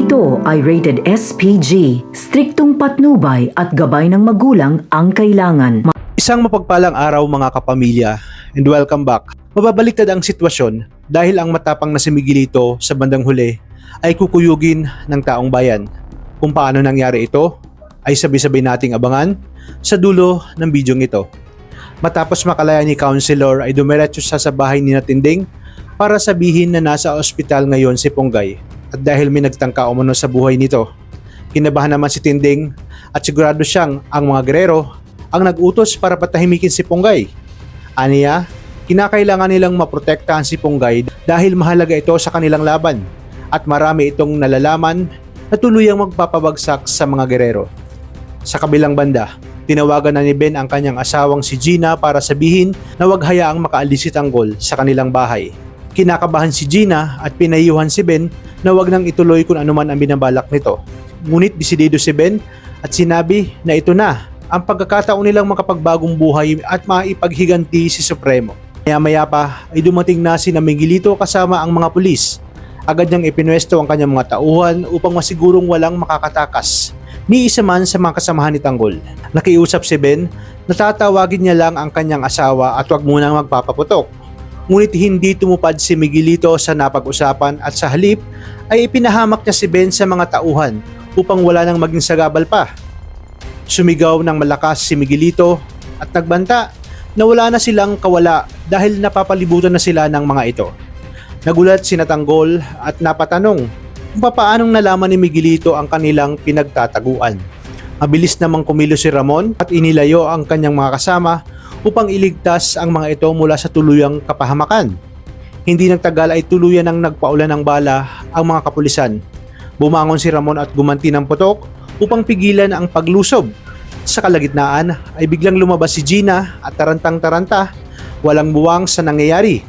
Ito ay rated SPG, striktong patnubay at gabay ng magulang ang kailangan. Isang mapagpalang araw mga kapamilya and welcome back. Mababaliktad ang sitwasyon dahil ang matapang na si Miguelito sa bandang huli ay kukuyugin ng taong bayan. Kung paano nangyari ito ay sabay-sabay nating abangan sa dulo ng bidyong ito. Matapos makalaya ni Councilor ay dumiretso siya sa bahay ni Tinding para sabihin na nasa ospital ngayon si Ponggay. At dahil may nagtangka umano sa buhay nito, kinabahan naman si Tinding at sigurado siyang ang mga gerero ang nag-utos para patahimikin si Ponggay. Aniya, kinakailangan nilang maprotektahan si Ponggay dahil mahalaga ito sa kanilang laban at marami itong nalalaman na tuluyang magpapabagsak sa mga gerero. Sa kabilang banda, tinawagan na ni Ben ang kanyang asawang si Gina para sabihin na huwag hayaang makaalis si Tanggol sa kanilang bahay. Kinakabahan si Gina at pinayuhan si Ben na huwag nang ituloy kung anuman ang binabalak nito. Ngunit desidido si Ben at sinabi na ito na ang pagkakataon nilang makapagbagong buhay at maipaghiganti si Supremo. Maya-maya pa ay dumating na si Miguelito kasama ang mga pulis. Agad niyang ipinwesto ang kanyang mga tauhan upang masigurong walang makakatakas ni isa man sa mga kasamahan ni Tanggol. Nakiusap si Ben na tatawagin niya lang ang kanyang asawa at huwag munang magpapaputok. Ngunit hindi tumupad si Miguelito sa napag-usapan at sa halip ay ipinahamak niya si Ben sa mga tauhan upang wala nang maging sagabal pa. Sumigaw ng malakas si Miguelito at nagbanta na wala na silang kawala dahil napapalibutan na sila ng mga ito. Nagulat si Tanggol at napatanong kung paanong nalaman ni Miguelito ang kanilang pinagtataguan. Mabilis namang kumilos si Ramon at inilayo ang kanyang mga kasama upang iligtas ang mga ito mula sa tuluyang kapahamakan. Hindi nagtagal ay tuluyan ang nagpaulan ng bala ang mga kapulisan. Bumangon si Ramon at gumanti ng putok upang pigilan ang paglusob. Sa kalagitnaan ay biglang lumabas si Gina at tarantang-taranta, walang buwang sa nangyayari.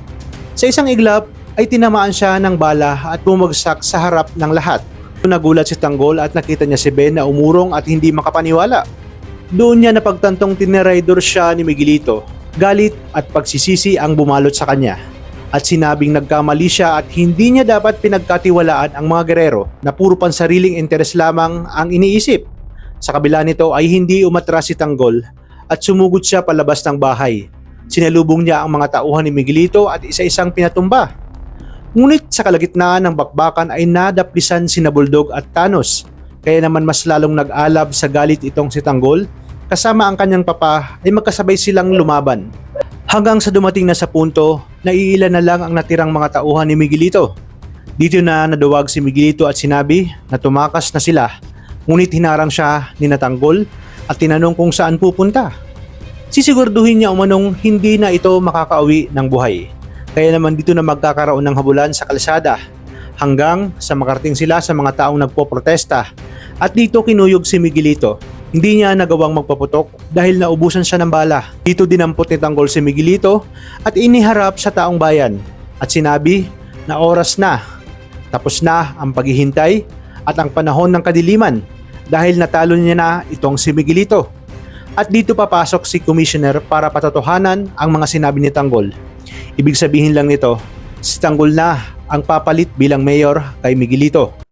Sa isang iglap ay tinamaan siya ng bala at bumagsak sa harap ng lahat. Nagulat si Tanggol at nakita niya si Ben na umurong at hindi makapaniwala. Doon niya napagtantong tiniraydor siya ni Miguelito. Galit at pagsisisi ang bumalot sa kanya. At sinabing nagkamali siya at hindi niya dapat pinagkatiwalaan ang mga gerero na puro pansariling interes lamang ang iniisip. Sa kabila nito ay hindi umatras si Tanggol at sumugod siya palabas ng bahay. Sinalubong niya ang mga tauhan ni Miguelito at isa-isang pinatumba. Ngunit sa kalagitnaan ng bakbakan ay nadaplisan si Buldog at Thanos. Kaya naman mas lalong nag-alab sa galit itong si Tanggol. Kasama ang kanyang papa ay magkasabay silang lumaban. Hanggang sa dumating na sa punto na iilan na lang ang natirang mga tauhan ni Miguelito. Dito na naduwag si Miguelito at sinabi na tumakas na sila. Ngunit hinarang siya ni Tanggol at tinanong kung saan pupunta. Sisigurduhin niya umanong hindi na ito makakauwi ng buhay. Kaya naman dito na magkakaroon ng habulan sa kalsada hanggang sa makarating sila sa mga taong nagpoprotesta. At dito kinuyog si Miguelito. Hindi niya nagawang magpaputok dahil naubusan siya ng bala. Dito dinampot ni Tanggol si Miguelito at iniharap sa taong bayan at sinabi na oras na. Tapos na ang paghihintay at ang panahon ng kadiliman dahil natalo niya na itong si Miguelito. At dito papasok si Commissioner para patotohanan ang mga sinabi ni Tanggol. Ibig sabihin lang nito, si Tanggol na ang papalit bilang mayor kay Miguelito.